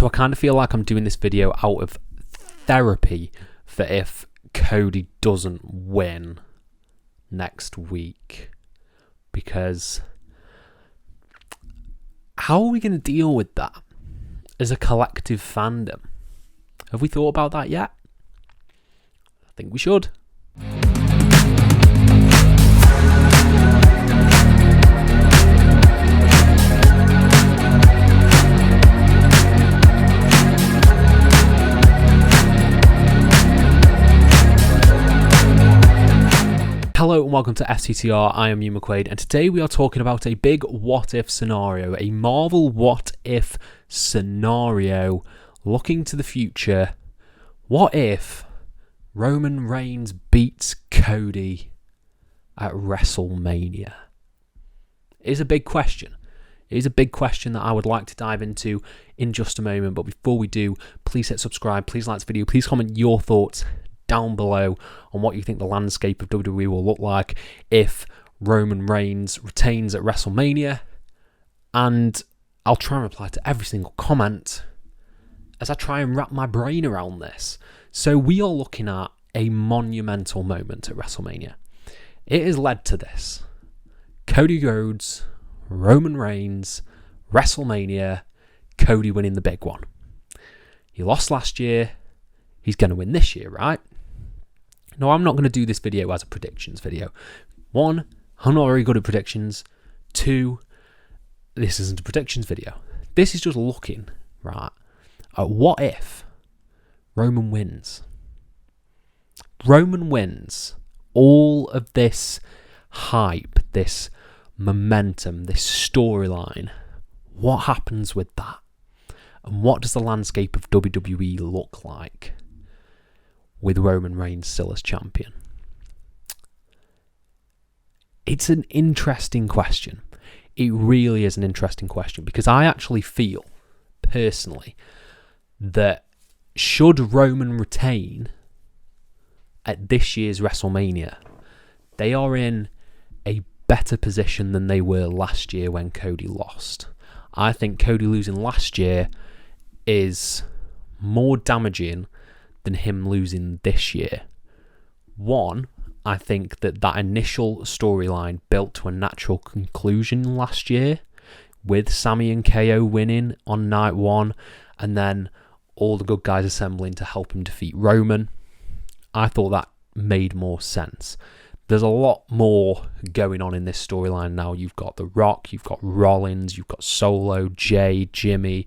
So I kind of feel like I'm doing this video out of therapy for if Cody doesn't win next week. Because how are we going to deal with that as a collective fandom? Have we thought about that yet? I think we should. Hello and welcome to FTTR, I am Hugh McQuaid, and today we are talking about a big what-if scenario, a Marvel what-if scenario looking to the future. What if Roman Reigns beats Cody at WrestleMania? It is a big question. It is a big question that I would like to dive into in just a moment, but before we do, please hit subscribe, please like this video, please comment your thoughts down below on what you think the landscape of WWE will look like if Roman Reigns retains at WrestleMania, and I'll try and reply to every single comment as I try and wrap my brain around this. So we are looking at a monumental moment at WrestleMania. It has led to this: Cody Rhodes, Roman Reigns, WrestleMania, Cody winning the big one. He lost last year, he's going to win this year, right? No, I'm not going to do this video as a predictions video. One, I'm not very good at predictions. Two, this isn't a predictions video. This is just looking, right, at what if Roman wins. Roman wins. All of this hype, this momentum, this storyline. What happens with that? And what does the landscape of WWE look like with Roman Reigns still as champion? It's an interesting question. It really is an interesting question, because I actually feel, personally, that should Roman retain at this year's WrestleMania, they are in a better position than they were last year when Cody lost. I think Cody losing last year is more damaging than him losing this year. One, I think that initial storyline built to a natural conclusion last year with Sami and KO winning on night one and then all the good guys assembling to help him defeat Roman. I thought that made more sense. There's a lot more going on in this storyline now. You've got The Rock, you've got Rollins, you've got Solo, Jay, Jimmy.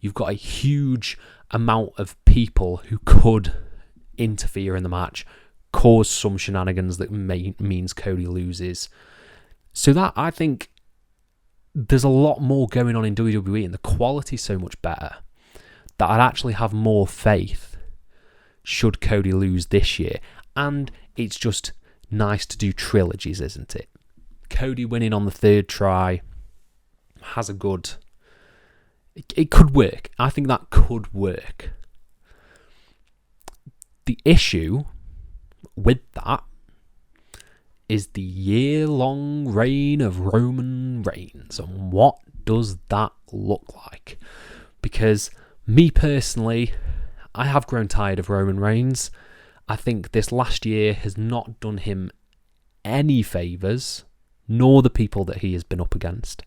You've got a huge amount of people who could interfere in the match, cause some shenanigans that means Cody loses. So that, I think, there's a lot more going on in WWE, and the quality's so much better that I'd actually have more faith should Cody lose this year. And it's just nice to do trilogies, isn't it? Cody winning on the third try has a good... It could work. I think that could work. The issue with that is the year-long reign of Roman Reigns, and what does that look like? Because me personally, I have grown tired of Roman Reigns. I think this last year has not done him any favours, nor the people that he has been up against.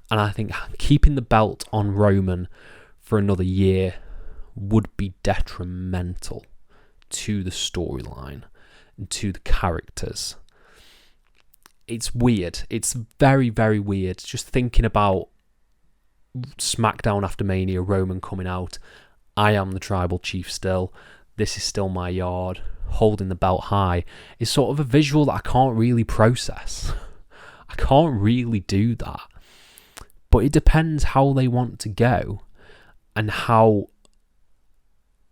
And I think keeping the belt on Roman for another year would be detrimental to the storyline and to the characters. It's weird. It's very, very weird. Just thinking about SmackDown after Mania, Roman coming out, I am the tribal chief still. This is still my yard. Holding the belt high is sort of a visual that I can't really process. I can't really do that. But it depends how they want to go and how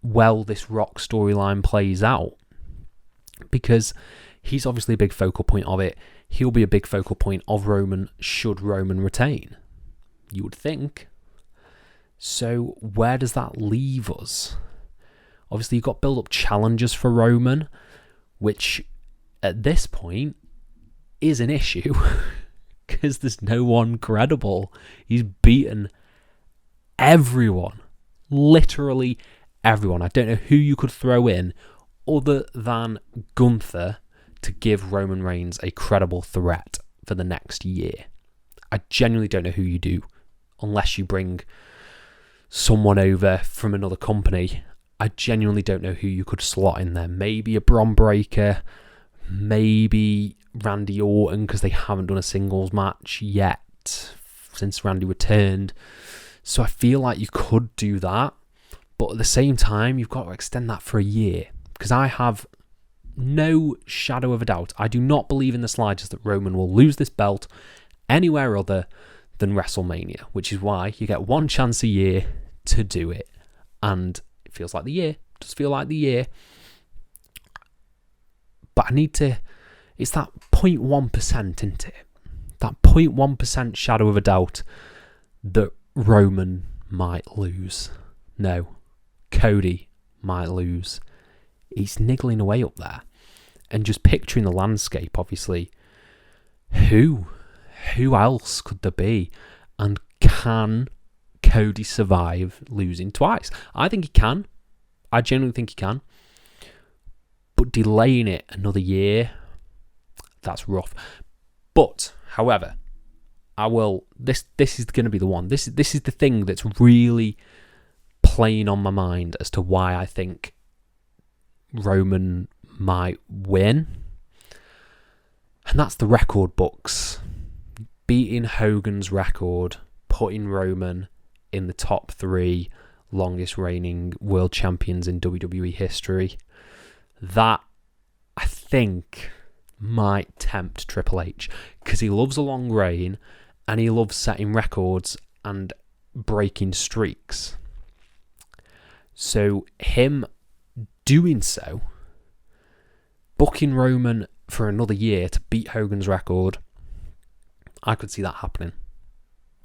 well this Rock storyline plays out. Because he's obviously a big focal point of it. He'll be a big focal point of Roman should Roman retain, you would think. So where does that leave us? Obviously, you've got build-up challenges for Roman, which at this point is an issue. Because there's no one credible. He's beaten everyone Literally everyone. I don't know who you could throw in other than Gunther to give Roman Reigns a credible threat for the next year. I genuinely don't know who you do unless you bring someone over from another company. I genuinely don't know who you could slot in there. Maybe a Bron Breakker, maybe Randy Orton, because they haven't done a singles match yet since Randy returned. So I feel like you could do that, but at the same time, you've got to extend that for a year, because I have no shadow of a doubt. I do not believe in the slightest that Roman will lose this belt anywhere other than WrestleMania, which is why you get one chance a year to do it. And it feels like the year. It does feel like the year. But I need to... It's that 0.1%, isn't it? That 0.1% shadow of a doubt that Roman might lose. No. Cody might lose. He's niggling away up there. And just picturing the landscape, obviously, who else could there be? And can Cody survive losing twice? I think he can. I genuinely think he can. But delaying it another year, that's rough. But, however, I will... This is going to be the one. This is the thing that's really playing on my mind as to why I think Roman might win. And that's the record books. Beating Hogan's record, putting Roman in the top 3 longest reigning world champions in WWE history. That, I think, might tempt Triple H, because he loves a long reign and he loves setting records and breaking streaks. So him doing so, booking Roman for another year to beat Hogan's record, I could see that happening.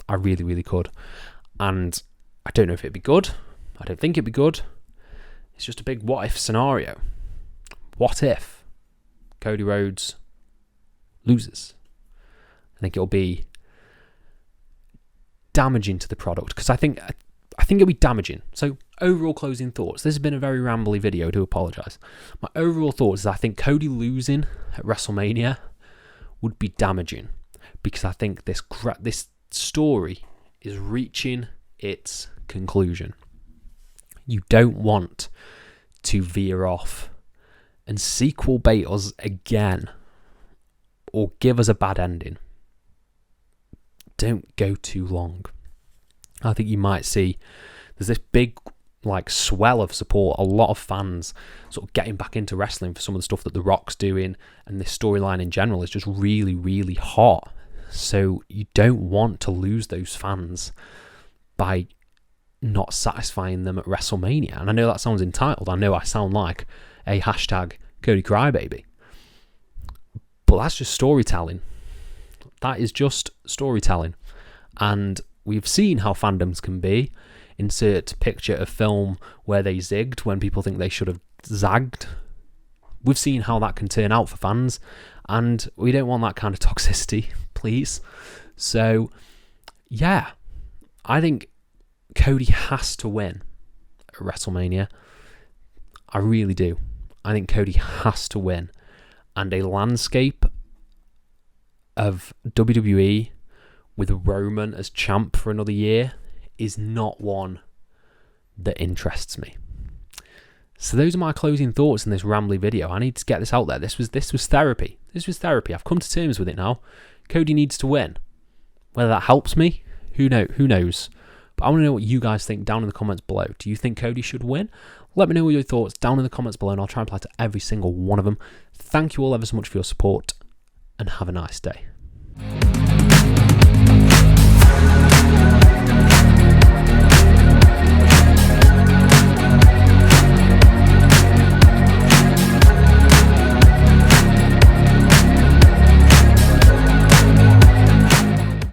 I really, really could. And I don't know if it'd be good. I don't think it'd be good. It's just a big what if scenario. What if Cody Rhodes loses? I think it'll be damaging to the product, because I think it'll be damaging. So overall closing thoughts. This has been a very rambly video. I do apologise. My overall thoughts is I think Cody losing at WrestleMania would be damaging, because I think this story is reaching its conclusion. You don't want to veer off and sequel bait us again or give us a bad ending. Don't go too long. I think you might see there's this big swell of support, a lot of fans sort of getting back into wrestling for some of the stuff that The Rock's doing, and this storyline in general is just really, really hot. So you don't want to lose those fans by not satisfying them at WrestleMania. And I know that sounds entitled. I know I sound like a hashtag Cody Crybaby. But that's just storytelling. That is just storytelling. And we've seen how fandoms can be. Insert picture of film where they zigged when people think they should have zagged. We've seen how that can turn out for fans. And we don't want that kind of toxicity, please. So, yeah. I think Cody has to win at WrestleMania. I really do. I think Cody has to win. And a landscape of WWE with Roman as champ for another year is not one that interests me. So those are my closing thoughts in this rambly video. I need to get this out there. This was therapy. This was therapy. I've come to terms with it now. Cody needs to win. Whether that helps me, who knows? But I want to know what you guys think down in the comments below. Do you think Cody should win? Let me know your thoughts down in the comments below, and I'll try and reply to every single one of them. Thank you all ever so much for your support, and have a nice day.